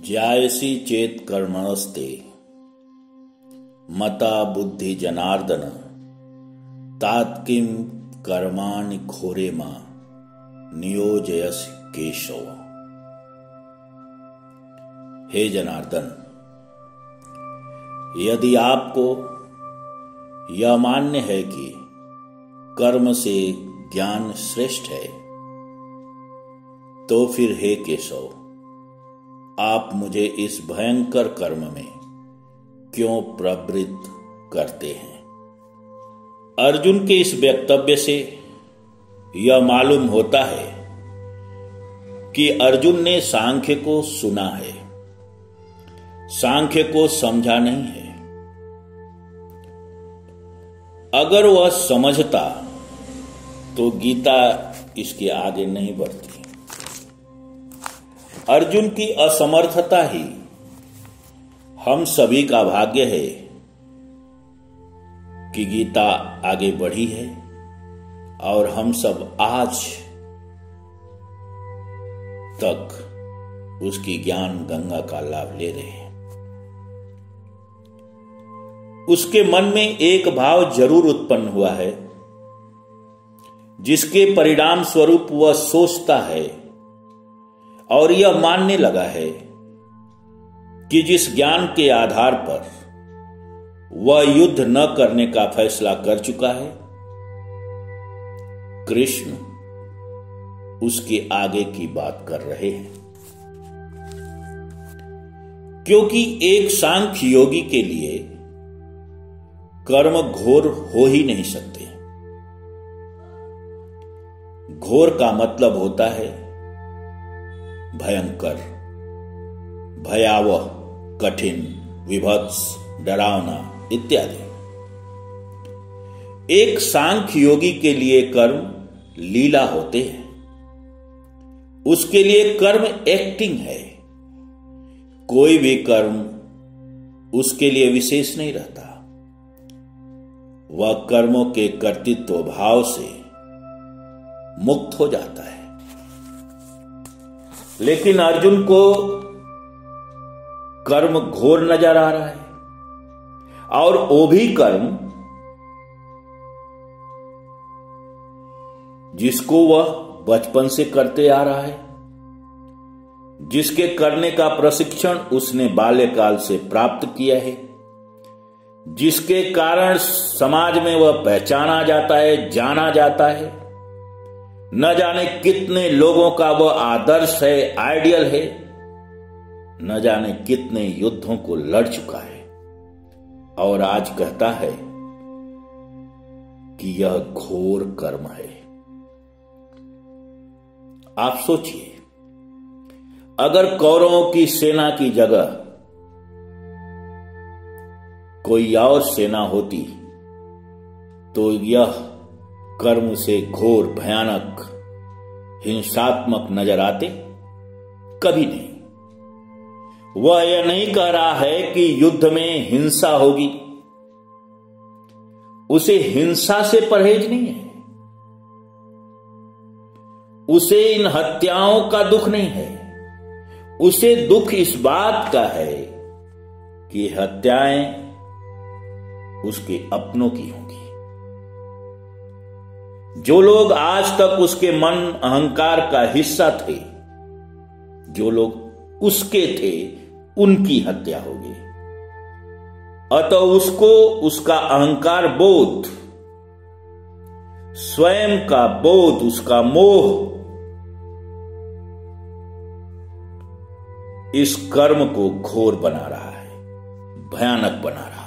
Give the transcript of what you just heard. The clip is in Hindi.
ज्यायसि चेत् कर्मणस्ते मता बुद्धि जनार्दन तात्किं कर्माणि घोरे मां नियोजयसि केशव। हे जनार्दन, यदि आपको यह मान्य है कि कर्म से ज्ञान श्रेष्ठ है, तो फिर हे केशव, आप मुझे इस भयंकर कर्म में क्यों प्रवृत्त करते हैं? अर्जुन के इस वक्तव्य से यह मालूम होता है कि अर्जुन ने सांख्य को सुना है, सांख्य को समझा नहीं है। अगर वह समझता तो गीता इसके आगे नहीं बढ़ती। अर्जुन की असमर्थता ही हम सभी का भाग्य है कि गीता आगे बढ़ी है और हम सब आज तक उसकी ज्ञान गंगा का लाभ ले रहे हैं। उसके मन में एक भाव जरूर उत्पन्न हुआ है, जिसके परिणाम स्वरूप वह सोचता है और यह मानने लगा है कि जिस ज्ञान के आधार पर वह युद्ध न करने का फैसला कर चुका है, कृष्ण उसके आगे की बात कर रहे हैं। क्योंकि एक सांख्य योगी के लिए कर्म घोर हो ही नहीं सकते। घोर का मतलब होता है भयंकर, भयावह, कठिन, विभत्स, डरावना इत्यादि। एक सांख्य योगी के लिए कर्म लीला होते हैं। उसके लिए कर्म एक्टिंग है। कोई भी कर्म उसके लिए विशेष नहीं रहता। वह कर्मों के कर्तृत्व भाव से मुक्त हो जाता है। लेकिन अर्जुन को कर्म घोर नजर आ रहा है, और वो भी कर्म जिसको वह बचपन से करते आ रहा है, जिसके करने का प्रशिक्षण उसने बाल्यकाल से प्राप्त किया है, जिसके कारण समाज में वह पहचाना जाता है, जाना जाता है। न जाने कितने लोगों का वह आदर्श है, आइडियल है। न जाने कितने युद्धों को लड़ चुका है और आज कहता है कि यह घोर कर्म है। आप सोचिए, अगर कौरवों की सेना की जगह कोई और सेना होती तो यह कर्म से घोर, भयानक, हिंसात्मक नजर आते? कभी नहीं। वह यह नहीं कह रहा है कि युद्ध में हिंसा होगी। उसे हिंसा से परहेज नहीं है। उसे इन हत्याओं का दुख नहीं है। उसे दुख इस बात का है कि हत्याएं उसके अपनों की होंगी। जो लोग आज तक उसके मन अहंकार का हिस्सा थे, जो लोग उसके थे, उनकी हत्या होगी। अतः उसको उसका अहंकार बोध, स्वयं का बोध, उसका मोह इस कर्म को घोर बना रहा है, भयानक बना रहा है।